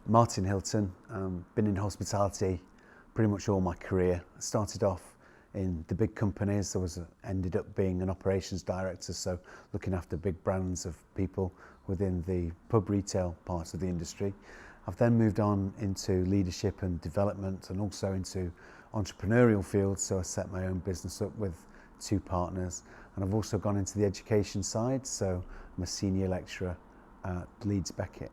Martin Hilton, been in hospitality pretty much all my career. I started off in the big companies. Ended up being an operations director, so looking after big brands of people within the pub retail part of the industry. I've then moved on into leadership and development and also into entrepreneurial fields, so I set my own business up with two partners, and I've also gone into the education side, so I'm a senior lecturer at Leeds Beckett.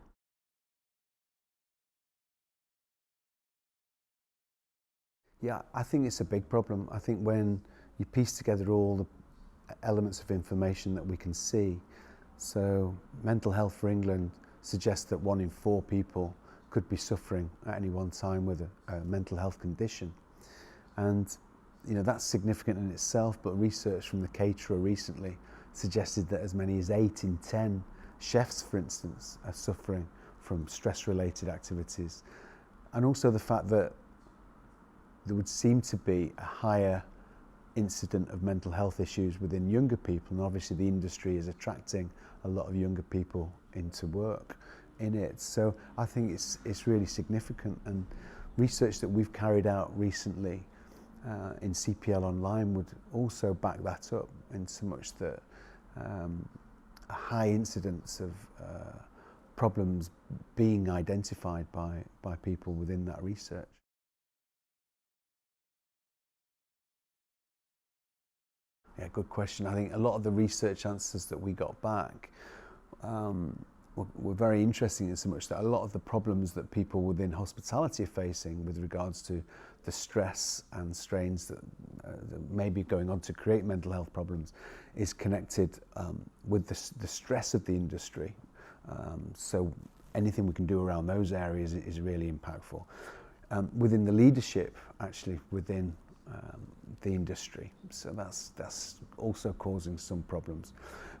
Yeah, I think it's a big problem. I think when you piece together all the elements of information that we can see, so Mental Health for England suggests that 1 in 4 people could be suffering at any one time with a mental health condition. And that's significant in itself, but research from the caterer recently suggested that as many as 8 in 10 chefs, for instance, are suffering from stress-related activities. And also the fact that there would seem to be a higher incident of mental health issues within younger people, and obviously the industry is attracting a lot of younger people into work in it. So I think it's really significant, and research that we've carried out recently in CPL Online would also back that up, in so much that a high incidence of problems being identified by people within that research. Yeah, good question. I think a lot of the research answers that we got back were very interesting, in so much that a lot of the problems that people within hospitality are facing with regards to the stress and strains that may be going on to create mental health problems is connected with the stress of the industry. So anything we can do around those areas is really impactful. Within the leadership, actually, within the industry, so that's also causing some problems,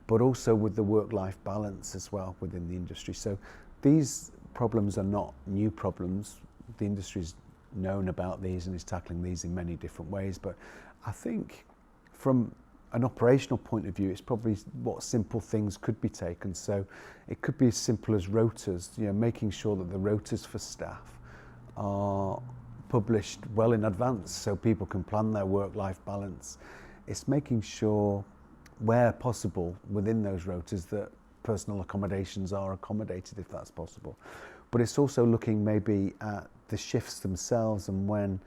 but also with the work-life balance as well within the industry. So these problems are not new problems. The industry's known about these and is tackling these in many different ways, but I think from an operational point of view, it's probably what simple things could be taken. So it could be as simple as rotas, making sure that the rotas for staff are published well in advance so people can plan their work-life balance. It's making sure, where possible within those rotas, that personal accommodations are accommodated if that's possible. But it's also looking maybe at the shifts themselves, and when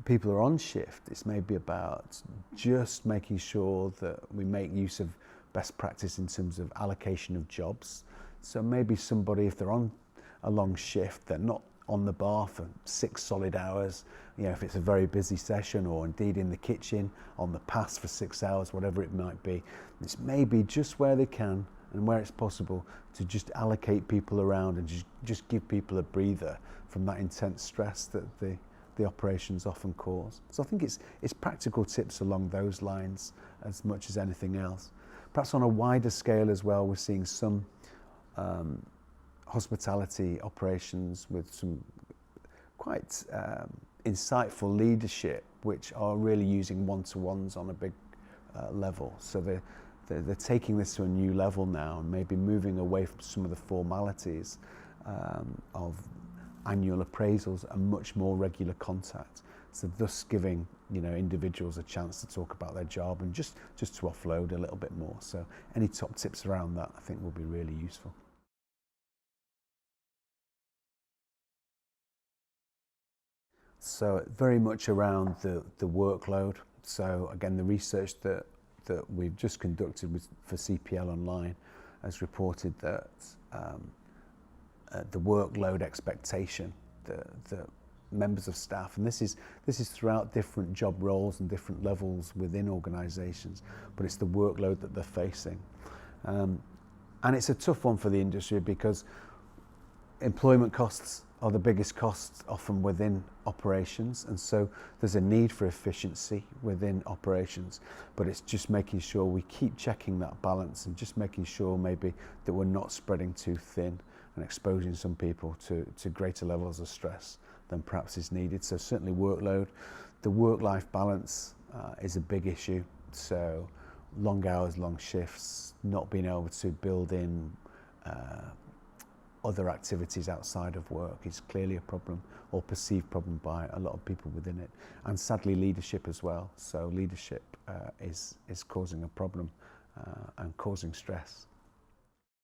people are on shift, it's maybe about just making sure that we make use of best practice in terms of allocation of jobs. So maybe somebody, if they're on a long shift, they're not on the bar for 6 solid hours, if it's a very busy session, or indeed in the kitchen on the pass for 6 hours, whatever it might be. It's maybe just where they can and where it's possible to just allocate people around and just give people a breather from that intense stress that the operations often cause. So I think it's practical tips along those lines as much as anything else. Perhaps on a wider scale as well, we're seeing some hospitality operations with some quite insightful leadership, which are really using one-to-ones on a big level. So they're taking this to a new level now, and maybe moving away from some of the formalities of annual appraisals and much more regular contact. So thus giving individuals a chance to talk about their job and just to offload a little bit more. So any top tips around that, I think, will be really useful. So very much around the workload. So again, the research that we've just conducted for CPL Online has reported that the workload expectation, the members of staff, and this is throughout different job roles and different levels within organisations, but it's the workload that they're facing. And it's a tough one for the industry, because employment costs are the biggest costs often within operations, and so there's a need for efficiency within operations, but it's just making sure we keep checking that balance and just making sure maybe that we're not spreading too thin and exposing some people to greater levels of stress than perhaps is needed. So certainly workload. The work-life balance is a big issue, so long hours, long shifts, not being able to build in other activities outside of work is clearly a problem, or perceived problem by a lot of people within it, and sadly leadership as well. So leadership is causing a problem and causing stress.